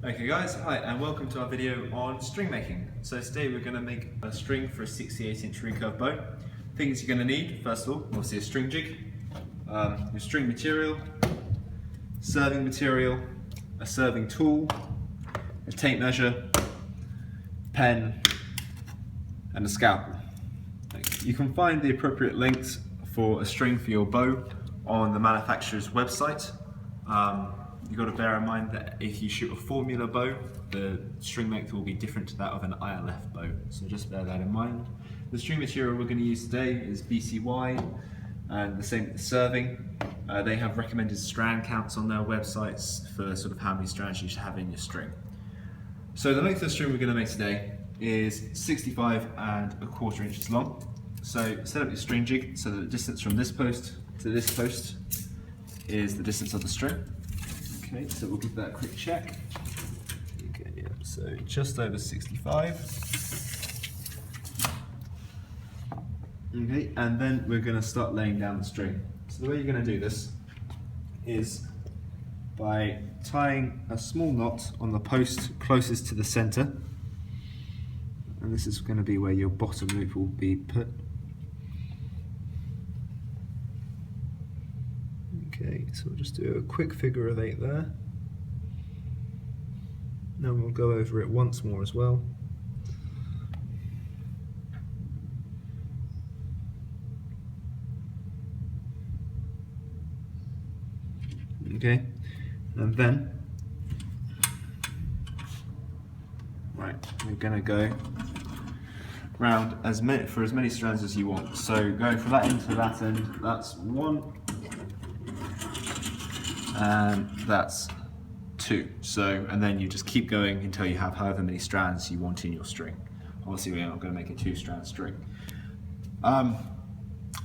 Okay guys, hi and welcome to our video on string making. So today we're going to make a string for a 68-inch recurve bow. Things you're going to need, first of all, obviously a string jig, your string material, serving material, a serving tool, a tape measure, pen and a scalpel. You can find the appropriate links for a string for your bow on the manufacturer's website. You've got to bear in mind that if you shoot a formula bow, the string length will be different to that of an ILF bow, so just bear that in mind. The string material we're going to use today is BCY, and the same with the serving. They have recommended strand counts on their websites for sort of how many strands you should have in your string. So the length of the string we're going to make today is 65¼ inches long. So set up your string jig so that the distance from this post to this post is the distance of the string. Okay, so we'll give that a quick check. Okay, yeah, so just over 65. Okay, and then we're going to start laying down the string. So the way you're going to do this is by tying a small knot on the post closest to the center, and this is going to be where your bottom loop will be put. Okay, so we'll just do a quick figure of 8 there. Then we'll go over it once more as well. Okay, and then we're going to go round for as many strands as you want. So going from that end to that end, that's 1. And that's 2. So, and then you just keep going until you have however many strands you want in your string. Obviously we're not going to make a 2-strand string.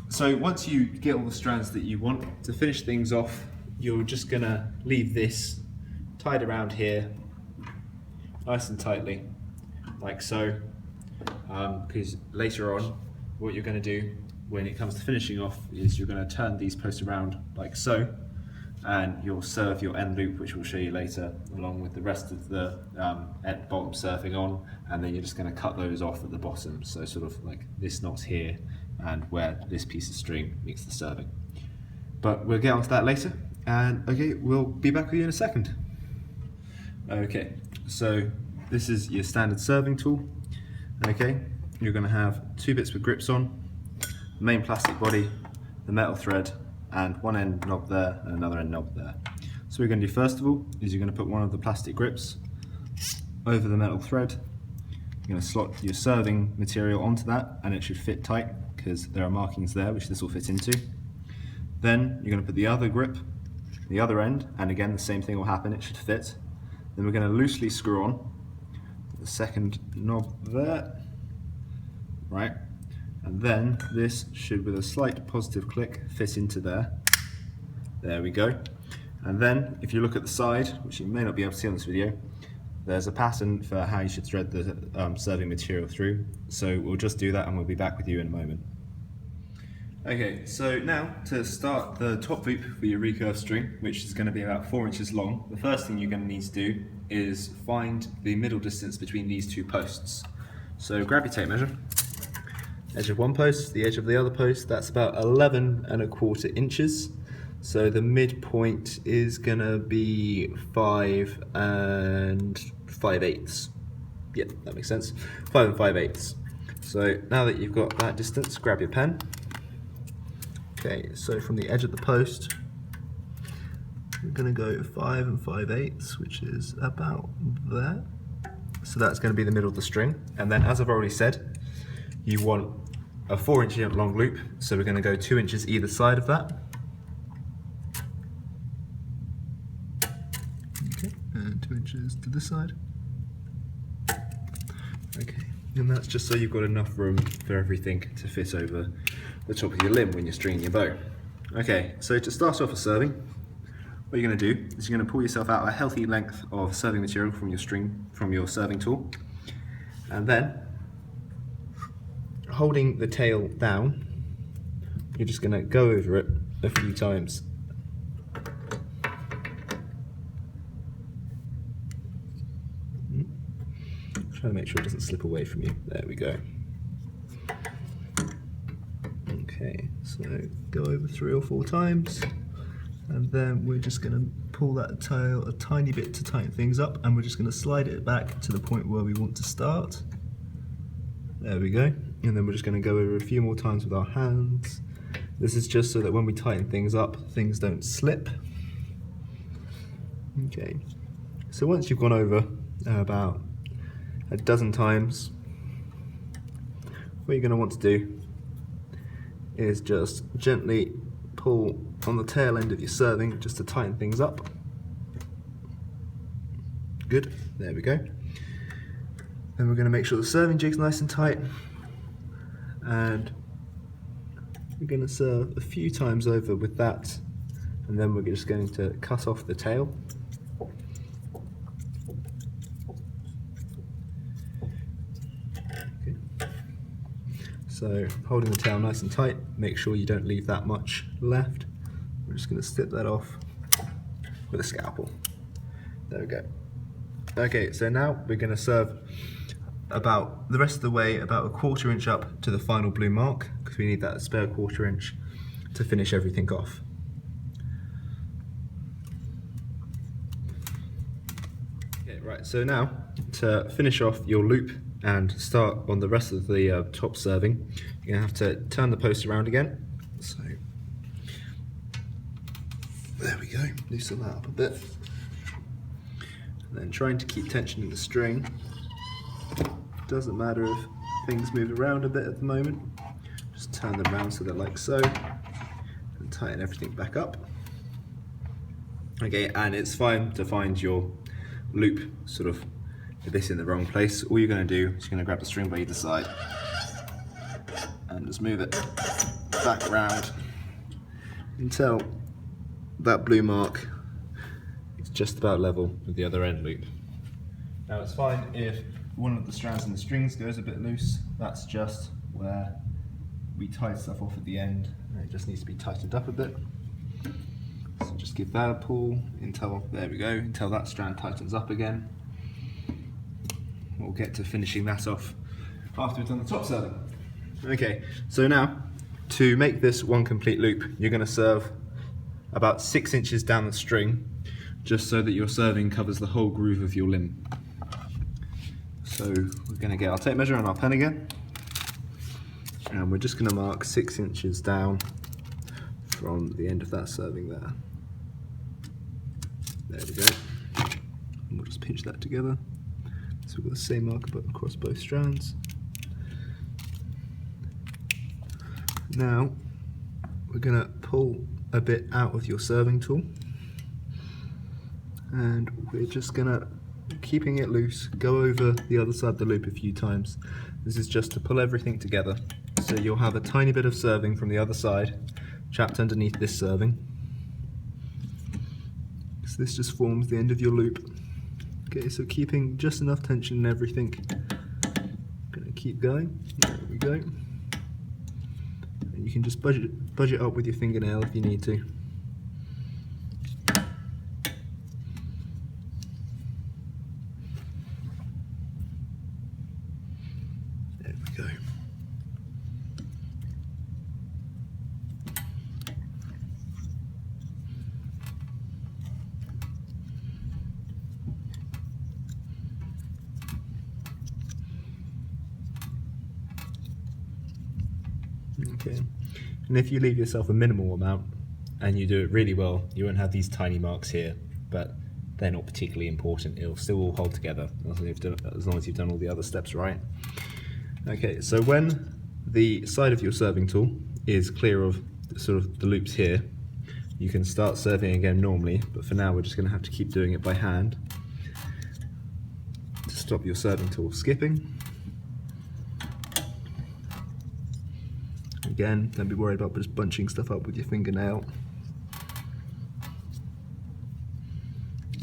So once you get all the strands that you want, to finish things off, you're just going to leave this tied around here nice and tightly, like so, because later on what you're going to do when it comes to finishing off is you're going to turn these posts around like so, and you'll serve your end loop, which we'll show you later, along with the rest of the bottom serving on, and then you're just going to cut those off at the bottom, so sort of like this knot here and where this piece of string meets the serving. But we'll get onto that later, and okay, we'll be back with you in a second. Okay, so this is your standard serving tool. Okay, you're going to have 2 bits with grips on, the main plastic body, the metal thread, and one end knob there and another end knob there. So what we're going to do first of all is you're going to put one of the plastic grips over the metal thread. You're going to slot your serving material onto that, and it should fit tight because there are markings there which this will fit into. Then you're going to put the other grip, the other end, and again the same thing will happen, it should fit. Then we're going to loosely screw on the second knob there, right? And then this should, with a slight positive click, fit into there. There we go. And then if you look at the side, which you may not be able to see on this video, there's a pattern for how you should thread the serving material through. So we'll just do that and we'll be back with you in a moment. Okay, so now to start the top loop for your recurve string, which is going to be about 4 inches long, the first thing you're going to need to do is find the middle distance between these 2 posts. So grab your tape measure. Edge of one post, the edge of the other post, that's about 11¼ inches. So the midpoint is gonna be 5 5/8. Yep, that makes sense. 5 5/8. So now that you've got that distance, grab your pen. Okay, so from the edge of the post, we're gonna go 5 5/8, which is about there. So that's gonna be the middle of the string. And then, as I've already said, you want a 4-inch long loop, so we're going to go 2 inches either side of that. Okay, and 2 inches to this side. Okay, and that's just so you've got enough room for everything to fit over the top of your limb when you're stringing your bow. Okay, so to start off with serving, what you're going to do is you're going to pull yourself out a healthy length of serving material from your serving tool, and then holding the tail down, you're just going to go over it a few times. Try to make sure it doesn't slip away from you. There we go. Okay, so go over 3 or 4 times, and then we're just going to pull that tail a tiny bit to tighten things up, and we're just going to slide it back to the point where we want to start. There we go. And then we're just going to go over a few more times with our hands. This is just so that when we tighten things up, things don't slip. Okay, so once you've gone over about a dozen times, what you're going to want to do is just gently pull on the tail end of your serving just to tighten things up. Good, there we go. Then we're going to make sure the serving jig's nice and tight, and we're going to serve a few times over with that, and then we're just going to cut off the tail. Okay. So holding the tail nice and tight, make sure you don't leave that much left. We're just going to snip that off with a scalpel. There we go. Okay, so now we're going to serve about the rest of the way about a 1/4 inch up to the final blue mark, because we need that spare 1/4 inch to finish everything off. Okay, right, so now to finish off your loop and start on the rest of the top serving, you're going to have to turn the post around again. So there we go, loosen that up a bit. And then trying to keep tension in the string. Doesn't matter if things move around a bit at the moment, just turn them around so they're like so, and tighten everything back up. Okay, and it's fine to find your loop sort of this in the wrong place. All you're going to do is you're going to grab the string by either side and just move it back around until that blue mark is just about level with the other end loop. Now it's fine if one of the strands in the strings goes a bit loose. That's just where we tie stuff off at the end, and it just needs to be tightened up a bit. So just give that a pull until, there we go, until that strand tightens up again. We'll get to finishing that off after we've done the top serving. Okay, so now to make this one complete loop, you're going to serve about 6 inches down the string, just so that your serving covers the whole groove of your limb. So we're going to get our tape measure and our pen again, and we're just going to mark 6 inches down from the end of that serving there. There we go. And we'll just pinch that together. So we've got the same marker but across both strands. Now we're going to pull a bit out of your serving tool, and we're just going to, keeping it loose, go over the other side of the loop a few times. This is just to pull everything together, so you'll have a tiny bit of serving from the other side trapped underneath this serving. So this just forms the end of your loop. Okay, so keeping just enough tension in everything. Gonna keep going. There we go. And you can just budge it up with your fingernail if you need to. There we go. Okay, and if you leave yourself a minimal amount and you do it really well, you won't have these tiny marks here, but they're not particularly important. It'll still all hold together as long as you've done all the other steps right. Okay, so when the side of your serving tool is clear of sort of the loops here, you can start serving again normally, but for now we're just going to have to keep doing it by hand to stop your serving tool skipping. Again, don't be worried about just bunching stuff up with your fingernail.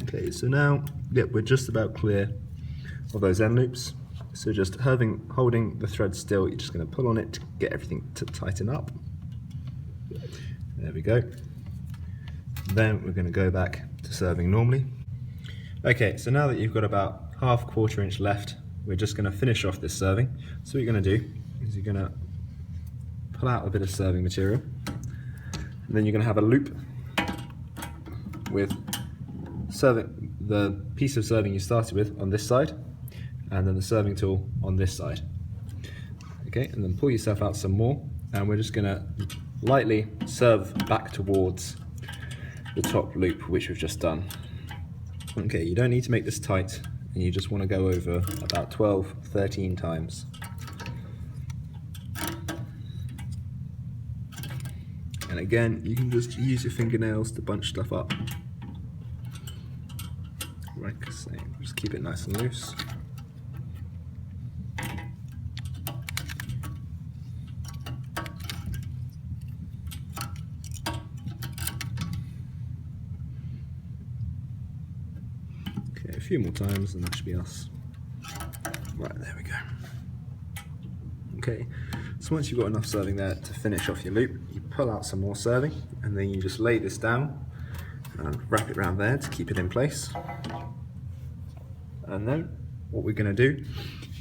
Okay, so now, yep, we're just about clear of those end loops. So just holding the thread still, you're just going to pull on it to get everything to tighten up. There we go. Then we're going to go back to serving normally. Okay, so now that you've got about half 1/4 inch left we're just going to finish off this serving. So what you're going to do is you're going to pull out a bit of serving material, and then you're going to have a loop with the piece of serving you started with on this side, and then the serving tool on this side. Okay, and then pull yourself out some more, and we're just going to lightly serve back towards the top loop which we've just done. Okay, you don't need to make this tight, and you just want to go over about 12-13 times. And again, you can just use your fingernails to bunch stuff up. Like the same, just keep it nice and loose. Okay, a few more times and that should be us. Right, there we go. Okay, so once you've got enough serving there to finish off your loop, you pull out some more serving, and then you just lay this down and wrap it around there to keep it in place. And then what we're going to do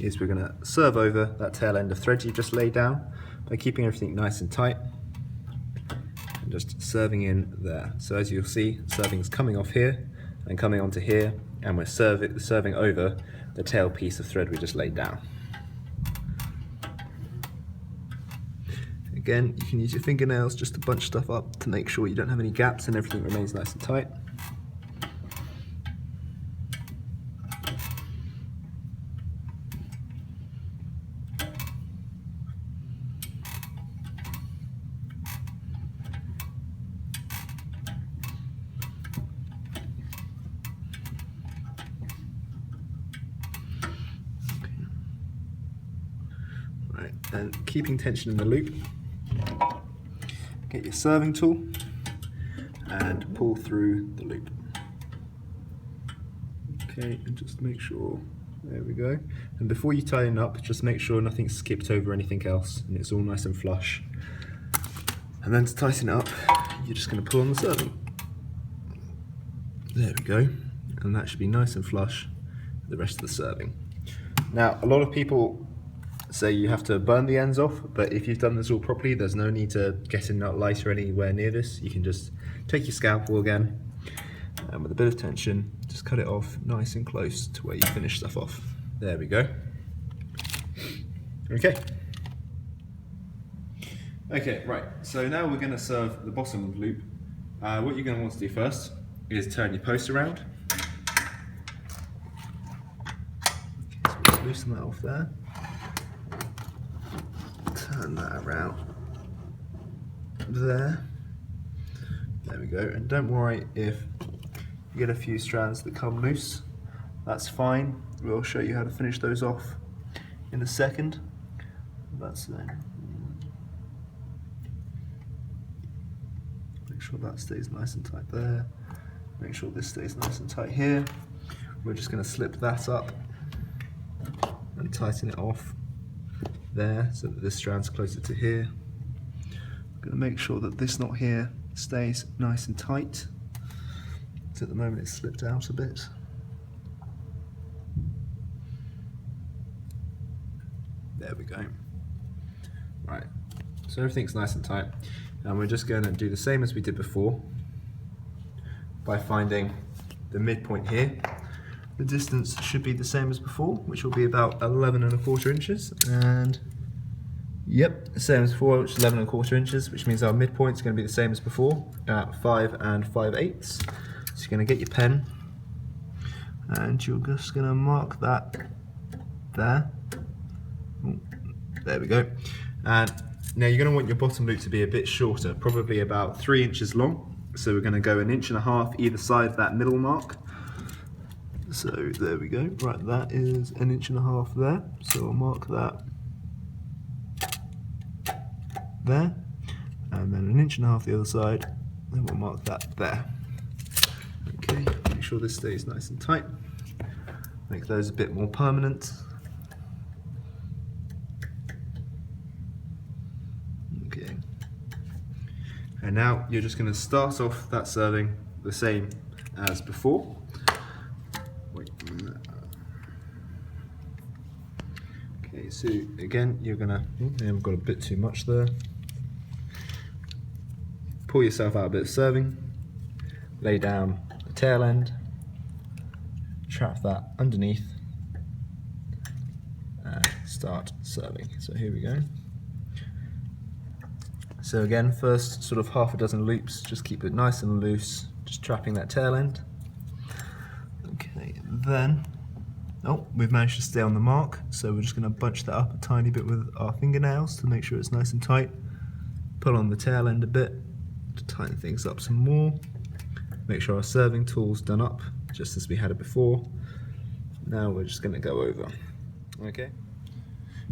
is we're going to serve over that tail end of thread you just laid down by keeping everything nice and tight and just serving in there. So as you'll see, serving's coming off here and coming onto here, and we're serving over the tail piece of thread we just laid down. Again, you can use your fingernails just to bunch stuff up to make sure you don't have any gaps and everything remains nice and tight. Right, and keeping tension in the loop, get your serving tool and pull through the loop. Okay, and just make sure, there we go. And before you tighten up, just make sure nothing's skipped over anything else and it's all nice and flush. And then to tighten it up, you're just going to pull on the serving. There we go. And that should be nice and flush with the rest of the serving. Now, a lot of people say you have to burn the ends off, but if you've done this all properly, there's no need to get a nut light or anywhere near this. You can just take your scalpel again, and with a bit of tension, just cut it off nice and close to where you finish stuff off. There we go. Okay. Okay, right, so now we're going to serve the bottom loop. What you're going to want to do first is turn your post around. Okay, so just loosen that off there. Turn that around there. There we go. And don't worry if you get a few strands that come loose. That's fine. We'll show you how to finish those off in a second. That's make sure that stays nice and tight there. Make sure this stays nice and tight here. We're just going to slip that up and tighten it off there so that this strand's closer to here. I'm going to make sure that this knot here stays nice and tight. So at the moment it's slipped out a bit. There we go. Right, so everything's nice and tight, and we're just going to do the same as we did before by finding the midpoint here. The distance should be the same as before, which will be about 11¼ inches, and yep, the same as before, which is 11¼ inches, which means our midpoint is going to be the same as before at 5 5/8. So you're going to get your pen and you're just going to mark that there. Ooh, there we go. And now you're going to want your bottom loop to be a bit shorter, probably about 3 inches long. So we're going to go 1.5 inches either side of that middle mark. So there we go. Right, that is 1.5 inches there. So I'll mark that there, and then 1.5 inches the other side. Then we'll mark that there. Okay, make sure this stays nice and tight. Make those a bit more permanent. Okay. And now you're just going to start off that serving the same as before. Wait a minute. Okay, so again, you're gonna, I've got a bit too much there. Pull yourself out a bit of serving, lay down the tail end, trap that underneath, and start serving. So here we go. So again, first sort of half a dozen loops, just keep it nice and loose, just trapping that tail end. Okay, then, we've managed to stay on the mark, so we're just going to bunch that up a tiny bit with our fingernails to make sure it's nice and tight. Pull on the tail end a bit to tighten things up some more. Make sure our serving tool's done up, just as we had it before. Now we're just going to go over. Okay.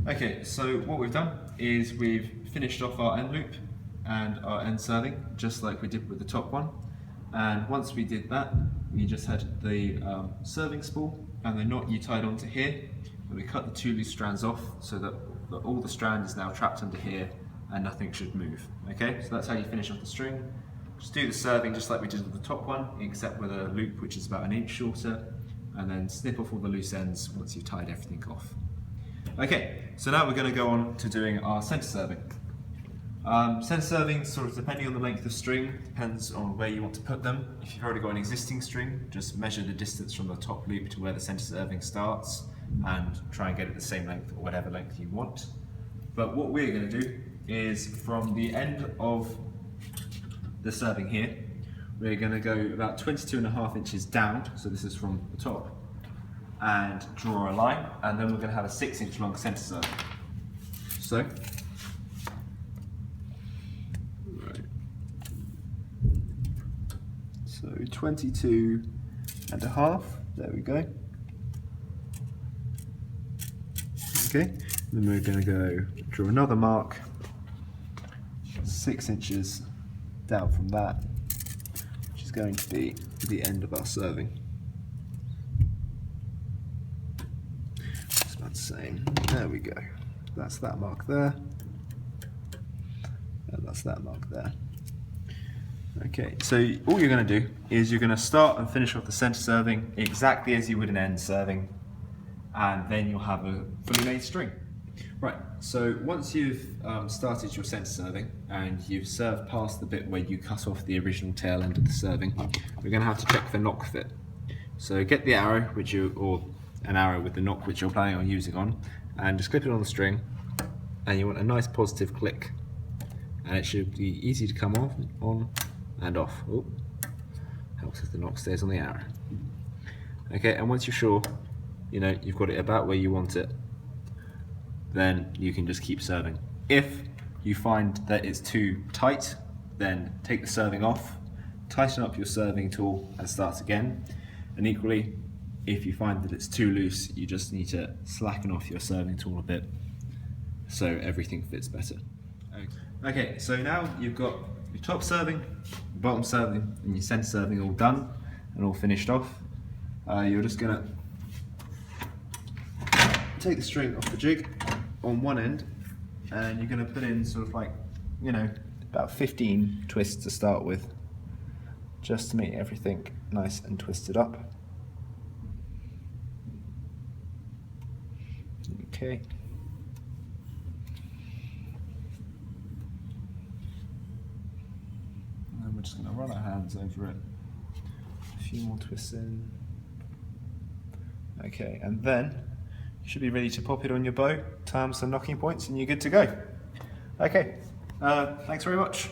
Okay, so what we've done is we've finished off our end loop and our end serving, just like we did with the top one. And once we did that, we just had the serving spool and the knot you tied onto here, and we cut the 2 loose strands off so that all the strand is now trapped under here and nothing should move. Okay, so that's how you finish off the string. Just do the serving just like we did with the top one, except with a loop which is about 1 inch shorter, and then snip off all the loose ends once you've tied everything off. Okay, so now we're going to go on to doing our centre serving. Centre serving, sort of depending on the length of string, depends on where you want to put them. If you've already got an existing string, just measure the distance from the top loop to where the centre serving starts and try and get it the same length or whatever length you want. But what we're going to do is from the end of the serving here, we're going to go about 22.5 inches down, so this is from the top, and draw a line, and then we're going to have a 6-inch long centre serving. So, so 22.5, there we go. Okay, then we're going to go draw another mark, 6 inches down from that, which is going to be the end of our serving. It's about the same. There we go. That's that mark there, and that's that mark there. Okay, so all you're going to do is you're going to start and finish off the centre serving exactly as you would an end serving, and then you'll have a fully made string. Right, so once you've started your centre serving and you've served past the bit where you cut off the original tail end of the serving, we're going to have to check for knock fit. So get the arrow, or an arrow with the knock which you're planning on using on, and just clip it on the string, and you want a nice positive click, and it should be easy to come off, on and off. Oh, helps if the knock stays on the arrow. Okay, and once you're sure, you've got it about where you want it, then you can just keep serving. If you find that it's too tight, then take the serving off, tighten up your serving tool and start again. And equally, if you find that it's too loose, you just need to slacken off your serving tool a bit so everything fits better. Okay, so now you've got your top serving, your bottom serving, and your centre serving all done and all finished off. You're just gonna take the string off the jig on one end, and you're going to put in sort of like, about 15 twists to start with, just to make everything nice and twisted up. Okay. And then we're just going to run our hands over it. A few more twists in. Okay, and then you should be ready to pop it on your bow, tie some knocking points, and you're good to go. Okay, thanks very much.